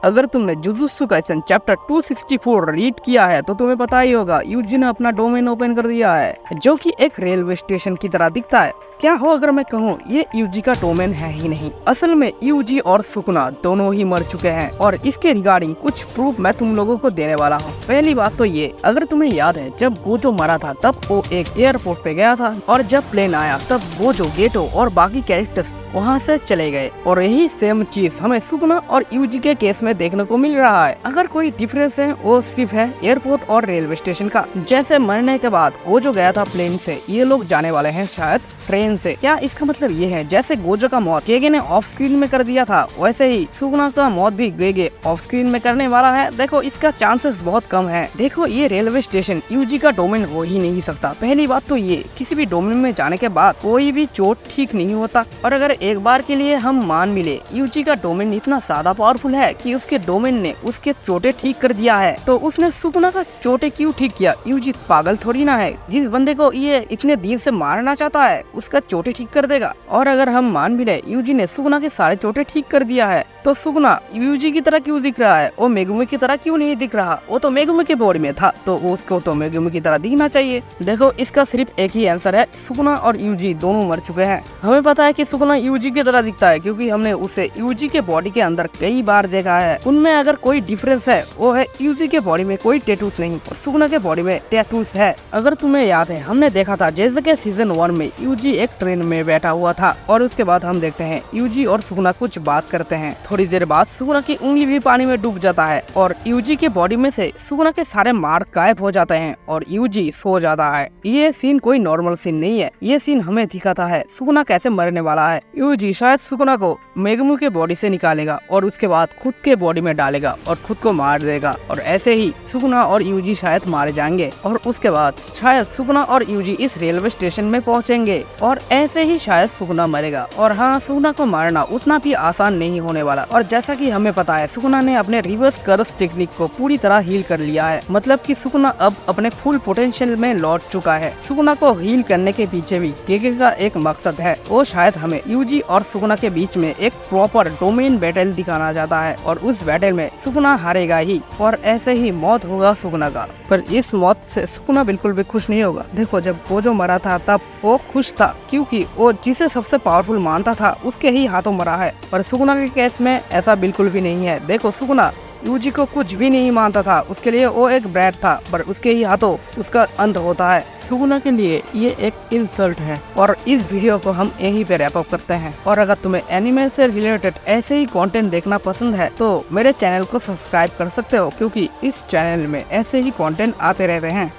अगर तुमने jujutsu Kaisen chapter 264 read किया है तो तुम्हें पता ही होगा यूजी ने अपना डोमेन ओपन कर दिया है जो कि एक रेलवे स्टेशन की तरह दिखता है। क्या हो अगर मैं कहूँ ये यूजी का डोमेन है ही नहीं। असल में यूजी और सुकुना दोनों ही मर चुके हैं और इसके रिगार्डिंग कुछ प्रूफ मैं तुम लोगों को देने वाला हूँ। पहली बात तो ये, अगर तुम्हें याद है जब गोजो मरा था तब वो एक एयरपोर्ट पे गया था और जब प्लेन आया तब गोजो, गेटो और बाकी कैरेक्टर्स वहाँ से चले गए और यही सेम चीज हमें सुकुना और यूजी के केस में देखने को मिल रहा है। अगर कोई डिफरेंस है वो सिर्फ है एयरपोर्ट और रेलवे स्टेशन का। जैसे मरने के बाद गोजो गया था प्लेन से, ये लोग जाने वाले हैं शायद ट्रेन से। क्या इसका मतलब ये है जैसे गोजो का मौत गेगे ने ऑफ स्क्रीन में कर दिया था वैसे ही सुकुना का मौत भी गेगे ऑफ स्क्रीन में करने वाला है? देखो इसका चांसेस बहुत कम है। देखो ये रेलवे स्टेशन यूजी का डोमेन हो ही नहीं सकता। पहली बात तो ये, किसी भी डोमेन में जाने के बाद कोई भी चोट ठीक नहीं होता। और अगर एक बार के लिए हम मान मिले यूजी का डोमेन इतना ज्यादा पावरफुल है कि उसके डोमेन ने उसके चोटें ठीक कर दिया है तो उसने सुकुना का चोटें क्यों ठीक किया? यूजी पागल थोड़ी ना है, जिस बंदे को ये इतने दिन से मारना चाहता है उसका चोटें ठीक कर देगा। और अगर हम मान भी ले यूजी ने सुकुना के सारे चोटें ठीक कर दिया है तो सुकुना यूजी की तरह क्यों दिख रहा है? वो मेगुमी की तरह क्यों नहीं दिख रहा? वो तो मेगुमी के बॉडी में था तो उसको तो मेगुमी की तरह दिखना चाहिए। देखो इसका सिर्फ एक ही आंसर है, सुकुना और यूजी दोनों मर चुके हैं। हमें पता है कि सुकुना यूजी की तरह दिखता है क्योंकि हमने उसे यूजी के बॉडी के अंदर कई बार देखा है। उनमें अगर कोई डिफरेंस है वो है यूजी के बॉडी में कोई टैटूज नहीं और सुकुना के बॉडी में टैटूज है। अगर तुम्हें याद है हमने देखा था जैसे कि सीजन 1 में यूजी एक ट्रेन में बैठा हुआ था और उसके बाद हम देखते हैं यूजी और सुकुना कुछ बात करते हैं। थोड़ी देर बाद सुकुना की उंगली भी पानी में डूब जाता है और यूजी के बॉडी में से सुकुना के सारे मार्क गायब हो जाते हैं और यूजी सो जाता है। ये सीन कोई नॉर्मल सीन नहीं है, ये सीन हमें दिखाता है सुकुना कैसे मरने वाला है। यूजी शायद सुकुना को मेगुमी के बॉडी से निकालेगा और उसके बाद खुद के बॉडी में डालेगा और खुद को मार देगा और ऐसे ही सुकुना और यूजी शायद मारे जाएंगे और उसके बाद शायद सुकुना और यूजी इस रेलवे स्टेशन में पहुंचेंगे और ऐसे ही शायद सुकुना मरेगा। और हाँ, सुकुना को मारना उतना भी आसान नहीं होने वाला और जैसा कि हमें पता है सुकुना ने अपने रिवर्स कर्स टेक्निक को पूरी तरह हील कर लिया है। मतलब कि सुकुना अब अपने फुल पोटेंशियल में लौट चुका है। सुकुना को हील करने के पीछे भी गेगे का एक मकसद है, वो शायद हमें यूजी और सुकुना के बीच में एक प्रॉपर डोमेन बैटल दिखाना चाहता है और उस बैटल में सुकुना हारेगा ही और ऐसे ही मौत होगा सुकुना का। पर इस मौत से सुकुना बिल्कुल भी खुश नहीं होगा। देखो जब गोजो मरा था तब वो खुश था क्योंकि वो जिसे सबसे पावरफुल मानता था उसके ही हाथों मरा है, पर सुकुना के केस में ऐसा बिल्कुल भी नहीं है। देखो सुकुना यूजी को कुछ भी नहीं मानता था, उसके लिए वो एक ब्रैट था, पर उसके ही हाथों उसका अंत होता है। सुकुना के लिए ये एक इंसल्ट है। और इस वीडियो को हम यहीं पे रैप अप करते हैं। और अगर तुम्हें एनिमे से रिलेटेड ऐसे ही कंटेंट देखना पसंद है तो मेरे चैनल को सब्सक्राइब कर सकते हो क्योंकि इस चैनल में ऐसे ही कंटेंट आते रहते हैं।